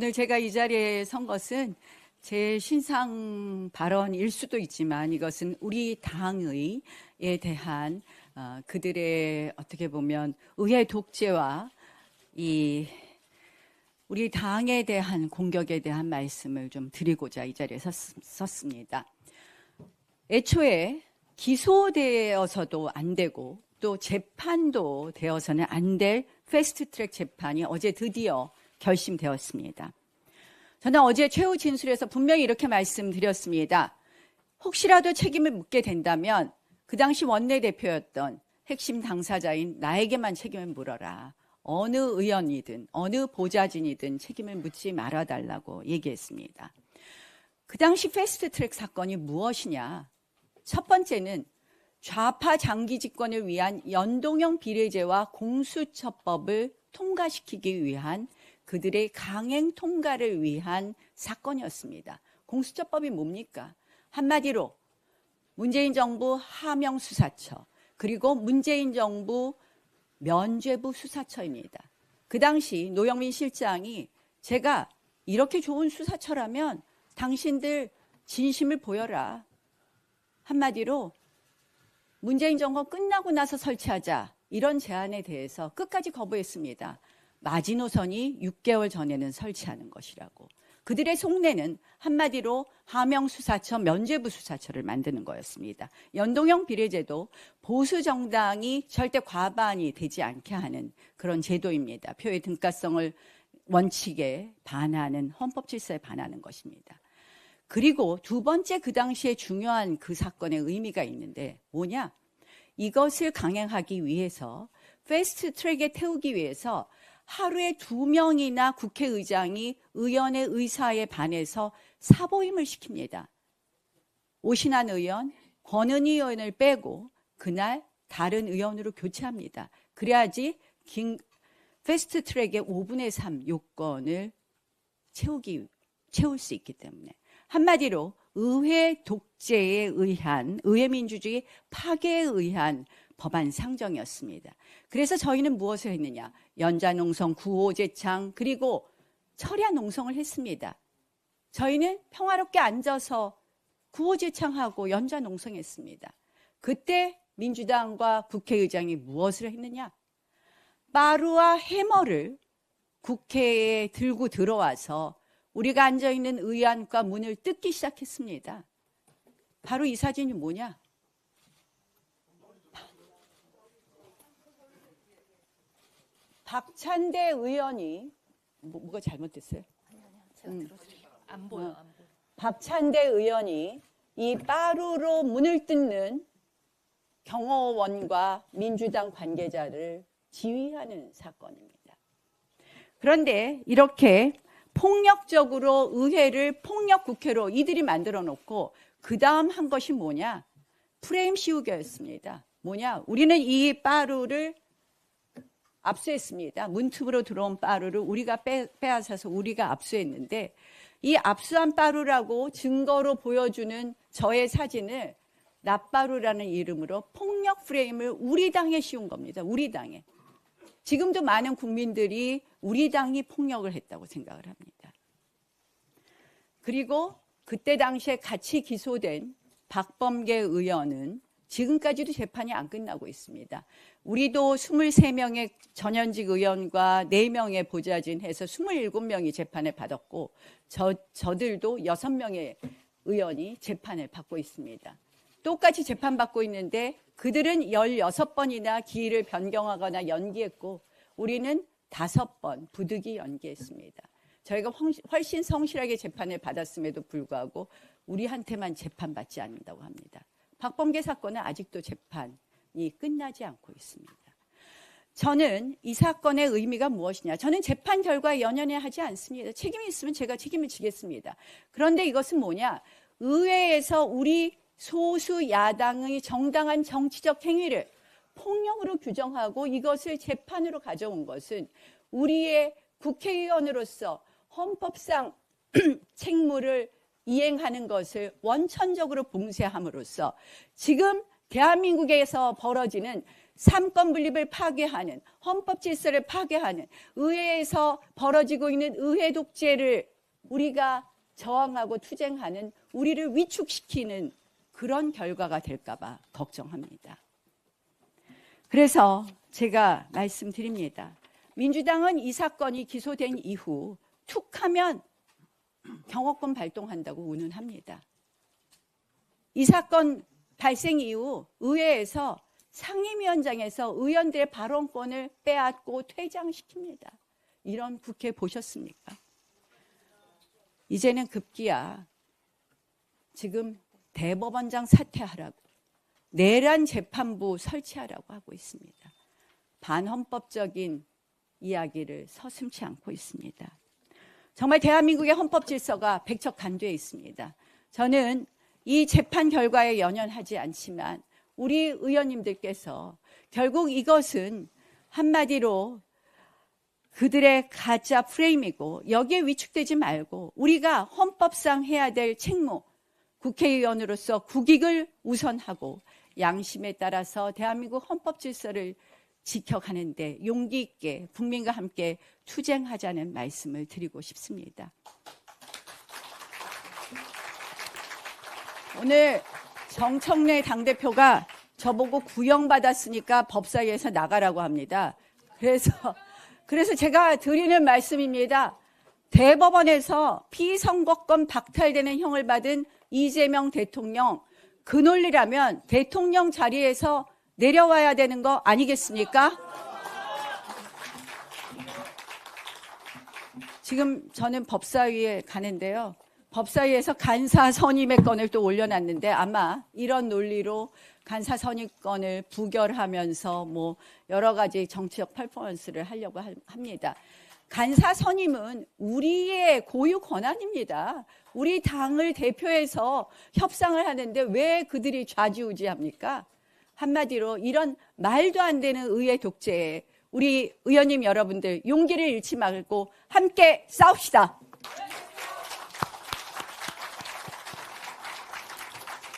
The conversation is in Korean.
오늘 제가 이 자리에 선 것은 제 신상 발언일 수도 있지만 이것은 우리 당에 대한 그들의 어떻게 보면 의회 독재와 이 우리 당에 대한 공격에 대한 말씀을 좀 드리고자 이 자리에 섰습니다. 애초에 기소되어서도 안 되고 또 재판도 되어서는 안 될 패스트트랙 재판이 어제 드디어 결심되었습니다. 저는 어제 최후 진술에서 분명히 이렇게 말씀드렸습니다. 혹시라도 책임을 묻게 된다면 그 당시 원내대표였던 핵심 당사자인 나에게만 책임을 물어라. 어느 의원이든 어느 보좌진이든 책임을 묻지 말아달라고 얘기했습니다. 그 당시 패스트트랙 사건이 무엇이냐? 첫 번째는 좌파 장기 집권을 위한 연동형 비례제와 공수처법을 통과시키기 위한 그들의 강행 통과를 위한 사건이었습니다. 공수처법이 뭡니까? 한마디로 문재인 정부 하명수사처 그리고 문재인 정부 면죄부 수사처입니다. 그 당시 노영민 실장이 제가 이렇게 좋은 수사처라면 당신들 진심을 보여라. 한마디로 문재인 정권 끝나고 나서 설치하자 이런 제안에 대해서 끝까지 거부했습니다. 마지노선이 6개월 전에는 설치하는 것이라고. 그들의 속내는 한마디로 하명수사처, 면죄부 수사처를 만드는 거였습니다. 연동형 비례제도 보수 정당이 절대 과반이 되지 않게 하는 그런 제도입니다. 표의 등가성을 원칙에 반하는 헌법 질서에 반하는 것입니다. 그리고 두 번째 그 당시에 중요한 그 사건의 의미가 있는데 뭐냐? 이것을 강행하기 위해서 패스트 트랙에 태우기 위해서 하루에 2명이나 국회의장이 의원의 의사에 반해서 사보임을 시킵니다. 오신환 의원, 권은희 의원을 빼고 그날 다른 의원으로 교체합니다. 그래야지 패스트 트랙의 5분의 3 요건을 채울 수 있기 때문에. 한마디로 의회 독재에 의한 의회 민주주의 파괴에 의한 법안 상정이었습니다. 그래서 저희는 무엇을 했느냐? 연자농성, 구호제창 그리고 철야 농성을 했습니다. 저희는 평화롭게 앉아서 구호제창하고 연자농성했습니다. 그때 민주당과 국회의장이 무엇을 했느냐? 마루와 해머를 국회에 들고 들어와서 우리가 앉아있는 의안과 문을 뜯기 시작했습니다. 바로 이 사진이 뭐냐? 박찬대 의원이 뭐가 잘못됐어요? 아니요. 제가 들어드릴게요. 안 보여. 박찬대 의원이 이 빠루로 문을 뜯는 경호원과 민주당 관계자를 지휘하는 사건입니다. 그런데 이렇게 폭력적으로 의회를 폭력 국회로 이들이 만들어 놓고 그 다음 한 것이 뭐냐? 프레임 씌우기였습니다. 뭐냐? 우리는 이 빠루를 압수했습니다. 문틈으로 들어온 빠루를 우리가 빼앗아서 우리가 압수했는데 이 압수한 빠루라고 증거로 보여주는 저의 사진을 낫빠루라는 이름으로 폭력 프레임을 우리 당에 씌운 겁니다. 우리 당에. 지금도 많은 국민들이 우리 당이 폭력을 했다고 생각을 합니다. 그리고 그때 당시에 같이 기소된 박범계 의원은 지금까지도 재판이 안 끝나고 있습니다. 우리도 23명의 전현직 의원과 4명의 보좌진 해서 27명이 재판을 받았고 저들도 6명의 의원이 재판을 받고 있습니다. 똑같이 재판받고 있는데 그들은 16번이나 기일을 변경하거나 연기했고 우리는 5번 부득이 연기했습니다. 저희가 훨씬 성실하게 재판을 받았음에도 불구하고 우리한테만 재판받지 않는다고 합니다. 박범계 사건은 아직도 재판이 끝나지 않고 있습니다. 저는 이 사건의 의미가 무엇이냐? 저는 재판 결과에 연연하지 않습니다. 책임이 있으면 제가 책임을 지겠습니다. 그런데 이것은 뭐냐? 의회에서 우리 소수 야당의 정당한 정치적 행위를 폭력으로 규정하고 이것을 재판으로 가져온 것은 우리의 국회의원으로서 헌법상 책무를 이행하는 것을 원천적으로 봉쇄함으로써 지금 대한민국에서 벌어지는 삼권 분립을 파괴하는, 헌법 질서를 파괴하는, 의회에서 벌어지고 있는 의회 독재를 우리가 저항하고 투쟁하는, 우리를 위축시키는 그런 결과가 될까 봐 걱정합니다. 그래서 제가 말씀드립니다. 민주당은 이 사건이 기소된 이후 툭 하면 경호권 발동한다고 운운합니다. 이 사건 발생 이후 의회에서 상임위원장에서 의원들의 발언권을 빼앗고 퇴장시킵니다. 이런 국회 보셨습니까? 이제는 급기야 지금 대법원장 사퇴하라고, 내란 재판부 설치하라고 하고 있습니다. 반헌법적인 이야기를 서슴지 않고 있습니다. 정말 대한민국의 헌법 질서가 백척간두에 있습니다. 저는 이 재판 결과에 연연하지 않지만 우리 의원님들께서 결국 이것은 한마디로 그들의 가짜 프레임이고 여기에 위축되지 말고 우리가 헌법상 해야 될 책무, 국회의원으로서 국익을 우선하고 양심에 따라서 대한민국 헌법 질서를 지켜가는데 용기 있게 국민과 함께 투쟁하자는 말씀을 드리고 싶습니다. 오늘 정청래 당대표가 저보고 구형받았으니까 법사위에서 나가라고 합니다. 그래서 제가 드리는 말씀입니다. 대법원에서 피선거권 박탈되는 형을 받은 이재명 대통령, 그 논리라면 대통령 자리에서 내려와야 되는 거 아니겠습니까? 지금 저는 법사위에 가는데요. 법사위에서 간사 선임의 건을 또 올려놨는데 아마 이런 논리로 간사 선임권을 부결하면서 뭐 여러 가지 정치적 퍼포먼스를 하려고 합니다. 간사 선임은 우리의 고유 권한입니다. 우리 당을 대표해서 협상을 하는데 왜 그들이 좌지우지합니까? 한마디로 이런 말도 안 되는 의회 독재에 우리 의원님 여러분들 용기를 잃지 말고 함께 싸웁시다.